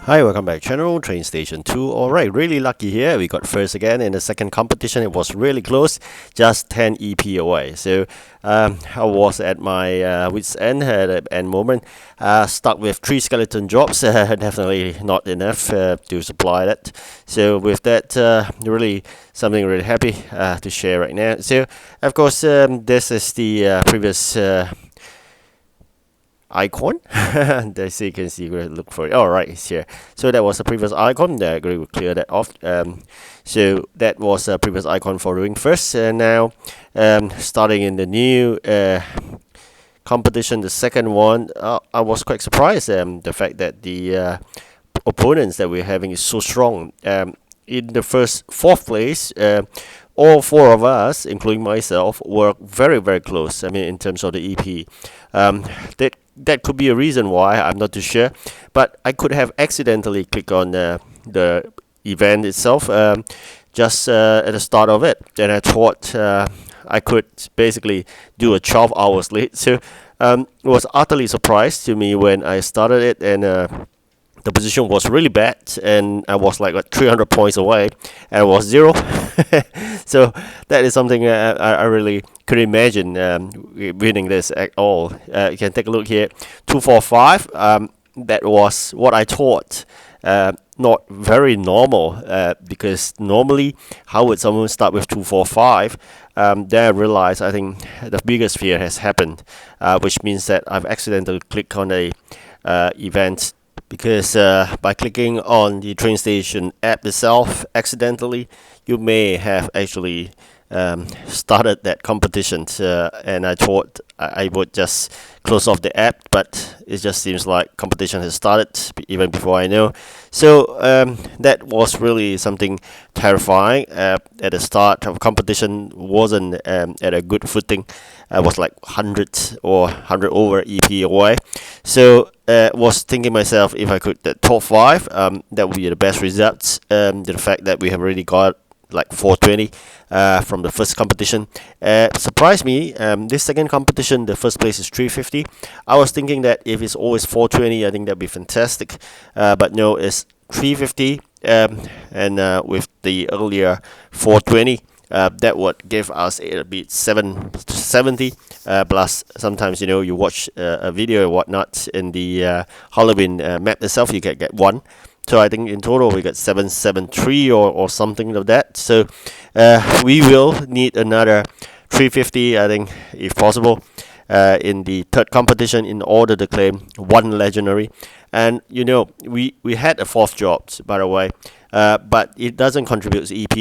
Hi, welcome back channel, TrainStation2. Alright, really lucky here. We got first again in the second competition. It was really close, just 10 EP away. So I was at my wit's end at an end moment. Stuck with 3 skeleton jobs, definitely not enough to supply that. So with that, really something really happy to share right now. So of course, this is the previous icon. So you can see, we'll look for it. All right, it's here. So that was the previous icon. There, we will clear that off. So that was a previous icon for doing first. And now, starting in the new competition, the second one, I was quite surprised. The fact that the opponents that we're having is so strong. In the fourth place, all 4 of us, including myself, were very, very close. I mean, in terms of the EP, that could be a reason why. I'm not too sure, but I could have accidentally clicked on the event itself just at the start of it, and I thought I could basically do a 12 hours late. So it was utterly surprised to me when I started it, and the position was really bad, and I was like 300 points away, and it was 0. So that is something I really couldn't imagine winning this at all. You can take a look here, 245. That was what I thought. Not very normal, because normally, how would someone start with 245? Then I realized, I think the biggest fear has happened, which means that I've accidentally clicked on a event, because by clicking on the train station app itself accidentally, you may have actually started that competition, and I thought I would just close off the app, but it just seems like competition has started even before I know. So that was really something terrifying. At the start of competition, wasn't at a good footing. I was like 100 or 100 over EP away. So was thinking myself, if I could top 5, that would be the best results. The fact that we have already got like 420 from the first competition surprised me. This second competition, the first place is 350. I was thinking that if it's always 420, I think that'd be fantastic, but no, it's 350, and with the earlier 420, that would give us a bit 770, plus sometimes you watch a video or whatnot in the Halloween map itself, you get 1. So I think in total we got 773 or something of that. So we will need another 350, I think, if possible, in the third competition in order to claim 1 legendary. And we had a 4th job, by the way, but it doesn't contribute to EP.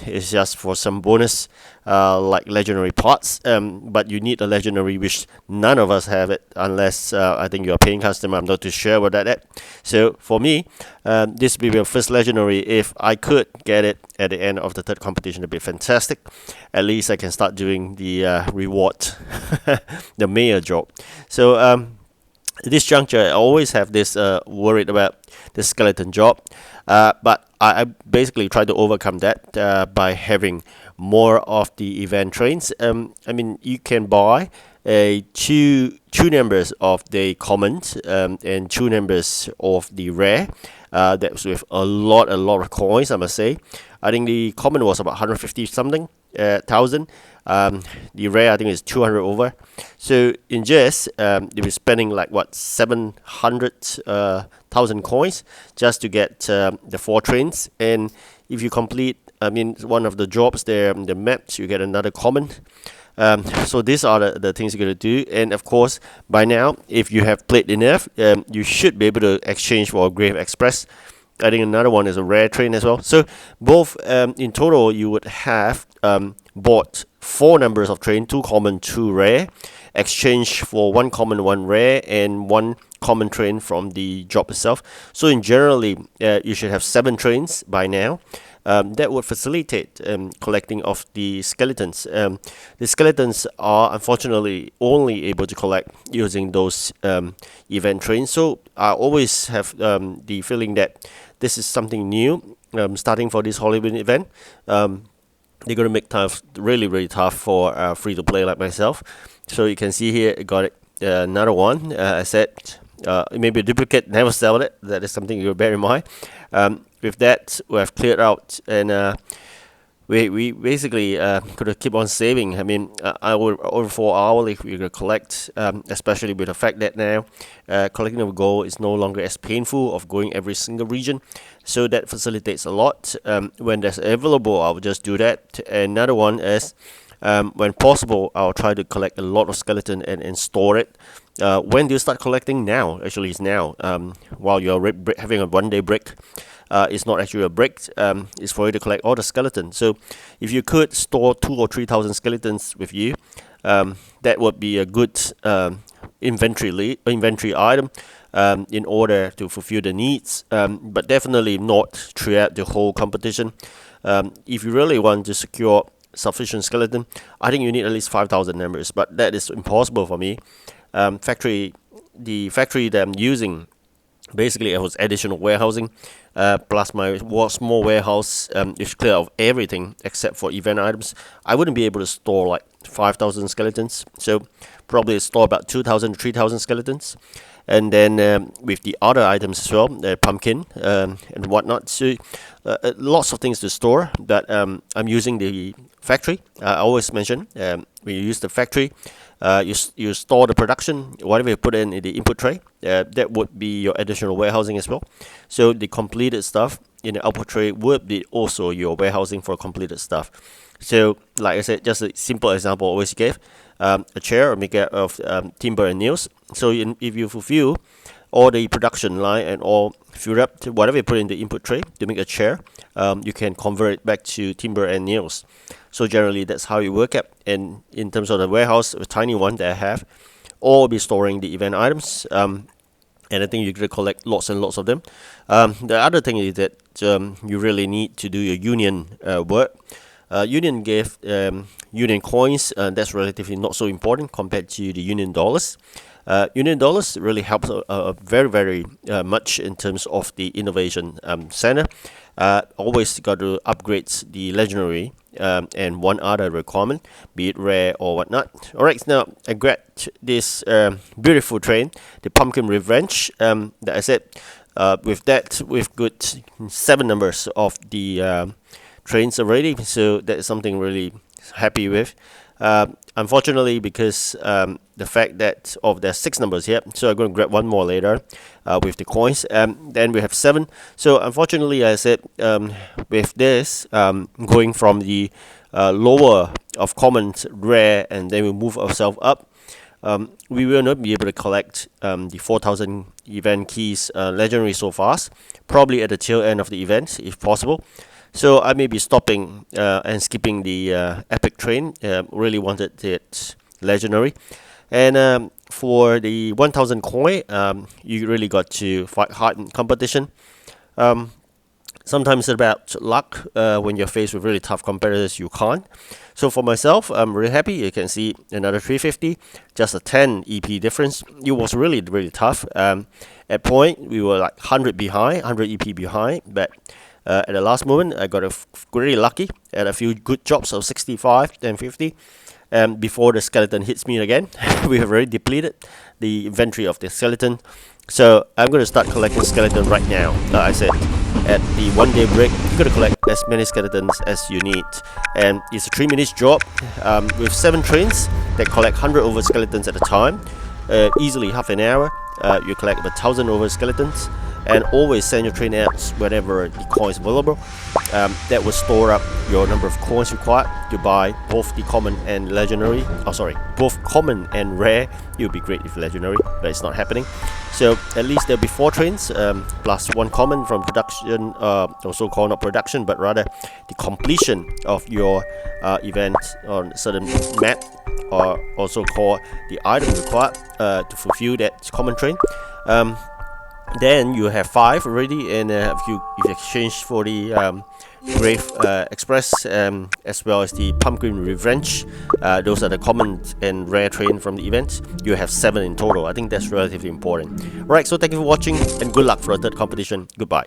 It's just for some bonus, like legendary parts. But you need a legendary, which none of us have it, unless I think you're a paying customer. I'm not too sure about that. So for me, this will be my first legendary. If I could get it at the end of the third competition, it'd be fantastic. At least I can start doing the reward, the mayor job. So at this juncture, I always have this worried about the skeleton job, but I basically try to overcome that by having more of the event trains. I mean, you can buy two numbers of the common and 2 numbers of the rare. That's with a lot of coins, I must say. I think the common was about 150 something thousand. The rare, I think, is 200 over. So in just they were spending like 700,000 coins just to get the 4 trains. And if you complete, I mean, one of the jobs there, the maps, you get another common. So these are the things you're going to do. And of course, by now, if you have played enough, you should be able to exchange for a Grave Express. I think another one is a rare train as well. So both in total, you would have bought 4 numbers of train, 2 common, 2 rare, exchange for 1 common, 1 rare, and 1 common train from the job itself. So in generally, you should have 7 trains by now. That would facilitate collecting of the skeletons. The skeletons are unfortunately only able to collect using those event trains. So I always have the feeling that this is something new, starting for this Halloween event. They're going to make tough, really tough for free to play like myself. So you can see here, I got it, another one. I said maybe a duplicate, never sell it. That is something you bear in mind. With that, we have cleared out, and we basically could keep on saving. I mean, I would over 4 hours if we could collect, especially with the fact that now collecting of gold is no longer as painful of going every single region, so that facilitates a lot. When that's available, I will just do that. Another one is, when possible, I'll try to collect a lot of skeleton and store it. When do you start collecting? Now. Actually, it's now. While you're having a 1 day break. It's not actually a break. It's for you to collect all the skeletons. So if you could store 2,000 or 3,000 skeletons with you, that would be a good inventory item in order to fulfill the needs, but definitely not throughout the whole competition. If you really want to secure sufficient skeleton, I think you need at least 5,000 members, but that is impossible for me. The factory that I'm using, basically it was additional warehousing, plus my small warehouse is clear of everything except for event items. I wouldn't be able to store like 5,000 skeletons, so probably store about 2,000 to 3,000 skeletons. And then with the other items as well, pumpkin and whatnot. So lots of things to store, but I'm using the factory. I always mention when you use the factory, you store the production, whatever you put in the input tray, that would be your additional warehousing as well. So the completed stuff in the output tray would be also your warehousing for completed stuff. So like I said, just a simple example I always gave, a chair made of timber and nails. So if you fulfill all the production line and all fill up to whatever you put in the input tray to make a chair, you can convert it back to timber and nails. So generally that's how you work it. And in terms of the warehouse, a tiny one that I have, all be storing the event items. And I think you could collect lots and lots of them. The other thing is that you really need to do your union work. Union gave union coins, that's relatively not so important compared to the union dollars. Union dollars really helps very, very much in terms of the innovation center. Always got to upgrade the legendary and one other requirement, be it rare or whatnot. Alright, now I grabbed this beautiful train, the Pumpkin Revenge, that I said. With that, we've got 7 numbers of the trains already, so that is something really happy with. Unfortunately, because the fact that there's 6 numbers here, so I'm going to grab one more later with the coins. Then we have 7. So unfortunately, I said with this going from the lower of common, rare, and then we move ourselves up, we will not be able to collect the 4,000 event keys legendary so fast. Probably at the tail end of the event, if possible. So I may be stopping and skipping the epic train. Really wanted it legendary. And for the 1,000 coin, you really got to fight hard in competition. Sometimes it's about luck. When you're faced with really tough competitors, you can't. So for myself, I'm really happy. You can see another 350, just a 10 EP difference. It was really, really tough. At point, we were like 100 behind, 100 EP behind, but at the last moment, I got really lucky at a few good drops of 65 and 50. Before the skeleton hits me again, we have already depleted the inventory of the skeleton. So I'm going to start collecting skeleton right now. Like I said, at the 1 day break, you're going to collect as many skeletons as you need. And it's a 3 minutes job with 7 trains that collect 100 over skeletons at a time. Easily half an hour, you collect about 1,000 over skeletons. And always send your train out whenever the coin is available. That will store up your number of coins required to buy both the common and legendary. Oh, sorry, both common and rare. It would be great if legendary, but it's not happening. So at least there'll be 4 trains plus 1 common from production, also called not production, but rather the completion of your event on a certain map, or also called the item required to fulfill that common train. Then you have 5 already, and if you exchange for the Grave Express as well as the Pumpkin Revenge, those are the common and rare train from the event. You have 7 in total. I think that's relatively important. Alright, so thank you for watching and good luck for the third competition. Goodbye.